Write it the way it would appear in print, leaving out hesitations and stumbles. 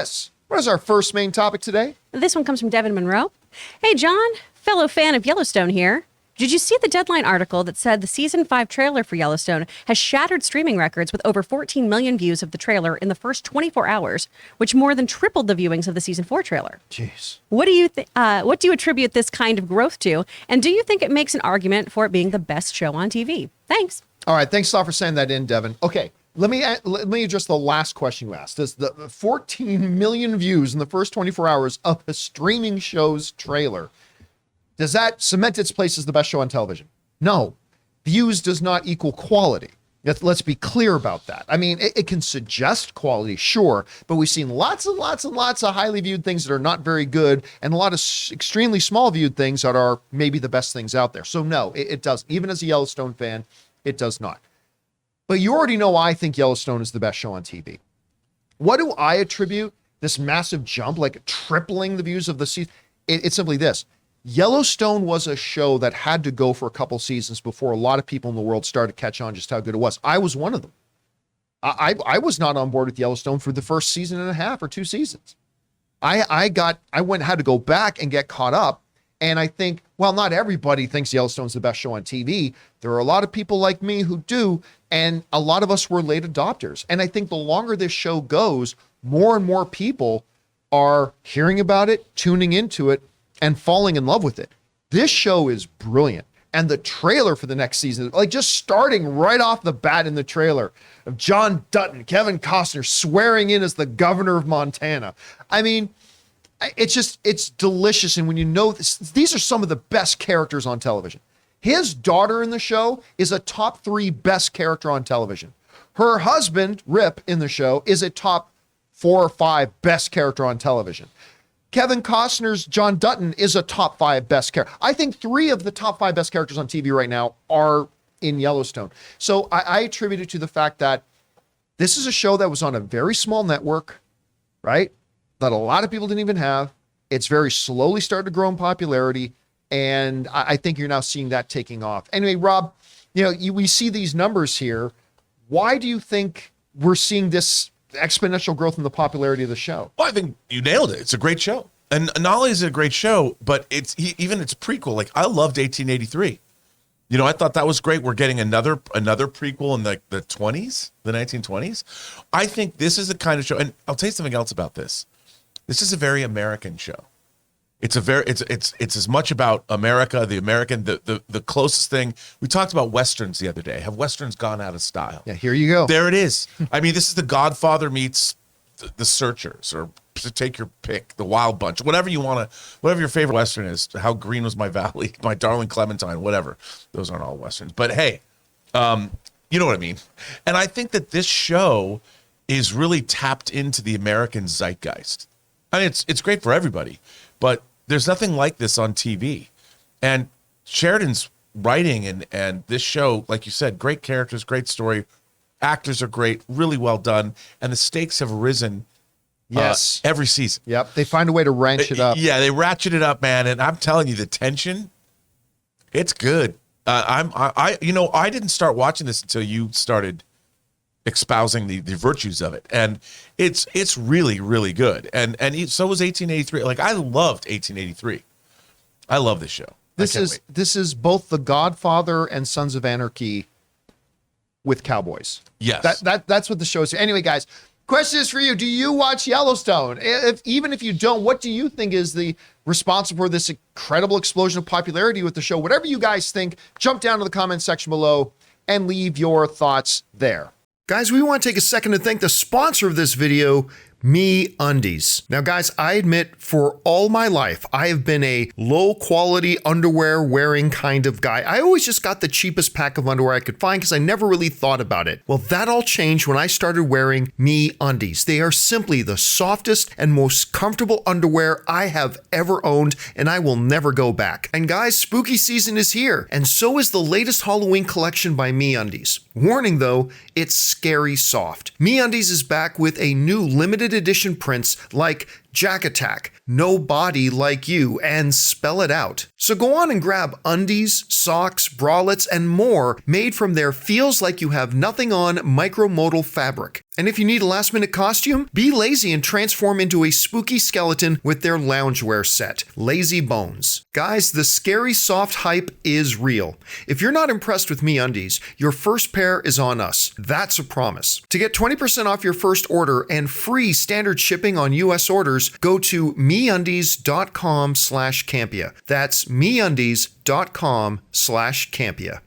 Chris, what is our first main topic today? This one comes from Devin Monore. Hey, John, fellow fan of Yellowstone here. Did you see the Deadline article that said the season 5 trailer for Yellowstone has shattered streaming records with over 14 million views of the trailer in the first 24 hours, which more than tripled the viewings of the season 4 trailer? Jeez. What do you attribute this kind of growth to? And do you think it makes an argument for it being the best show on TV? Thanks. All right. Thanks a lot for saying that in, Devin. Okay. Let me address the last question you asked. Does the 14 million views in the first 24 hours of a streaming show's trailer, does that cement its place as the best show on television? No. Views does not equal quality. Let's be clear about that. I mean, it can suggest quality, sure, but we've seen lots and lots and lots of highly viewed things that are not very good and a lot of extremely small viewed things that are maybe the best things out there. So no, it does. Even as a Yellowstone fan, it does not. But you already know I think Yellowstone is the best show on TV. What do I attribute this massive jump, like tripling the views of the season? It's simply this. Yellowstone was a show that had to go for a couple seasons before a lot of people in the world started to catch on just how good it was. I was one of them. I was not on board with Yellowstone for the first season and a half or 2 seasons. I had to go back and get caught up. And I think, well, not everybody thinks Yellowstone's the best show on TV. There are a lot of people like me who do, and a lot of us were late adopters. And I think the longer this show goes, more and more people are hearing about it, tuning into it, and falling in love with it. This show is brilliant. And the trailer for the next season, like just starting right off the bat in the trailer of John Dutton, Kevin Costner swearing in as the governor of Montana. I mean, it's delicious. And when you know this, these are some of the best characters on television. His daughter in the show is a top 3 best character on television. Her husband, Rip, in the show is a top 4 or 5 best character on television. Kevin Costner's John Dutton is a top 5 best character. I think 3 of the top 5 best characters on TV right now are in Yellowstone. So I attribute it to the fact that this is a show that was on a very small network, right? That a lot of people didn't even have. It's very slowly started to grow in popularity. And I think you're now seeing that taking off. Anyway, Rob, we see these numbers here. Why do you think we're seeing this exponential growth in the popularity of the show? Well, I think you nailed it. It's a great show. And not only is it a great show, but even its prequel. Like, I loved 1883. I thought that was great. We're getting another prequel in the 20s, the 1920s. I think this is the kind of show, and I'll tell you something else about this. This is a very American show. It's as much about America, the closest thing. We talked about Westerns the other day. Have Westerns gone out of style? Yeah, here you go. There it is. I mean, this is The Godfather meets The Searchers, or to take your pick, The Wild Bunch, whatever your favorite Western is. How Green Was My Valley, My Darling Clementine, whatever. Those aren't all Westerns. But hey, you know what I mean. And I think that this show is really tapped into the American zeitgeist. I mean, it's great for everybody, but there's nothing like this on TV. And Sheridan's writing and this show, like you said, great characters, great story. Actors are great, really well done. And the stakes have risen every season. Yep. They find a way to ranch it up. Yeah, they ratchet it up, man. And I'm telling you, the tension, it's good. I didn't start watching this until you started espousing the virtues of it, and it's really, really good. And so was 1883. Like, I loved 1883. I love this show. This is both The Godfather and Sons of Anarchy with cowboys. Yes, that's what the show is. Anyway, guys, question is for you: do you watch Yellowstone? Even if you don't, what do you think is the responsible for this incredible explosion of popularity with the show? Whatever you guys think, jump down to the comment section below and leave your thoughts there. Guys, we want to take a second to thank the sponsor of this video, MeUndies. Now, guys, I admit for all my life, I have been a low quality underwear wearing kind of guy. I always just got the cheapest pack of underwear I could find because I never really thought about it. Well, that all changed when I started wearing MeUndies. They are simply the softest and most comfortable underwear I have ever owned, and I will never go back. And guys, spooky season is here, and so is the latest Halloween collection by MeUndies. Warning though, it's scary soft. MeUndies is back with a new limited edition prints like Jack Attack, No Body Like You, and Spell It Out. So go on and grab undies, socks, bralettes, and more made from their feels like you have nothing on micromodal fabric. And if you need a last-minute costume, be lazy and transform into a spooky skeleton with their loungewear set, Lazy Bones. Guys, the scary soft hype is real. If you're not impressed with MeUndies, your first pair is on us. That's a promise. To get 20% off your first order and free standard shipping on US orders, go to MeUndies.com/Campea. That's MeUndies.com/Campea.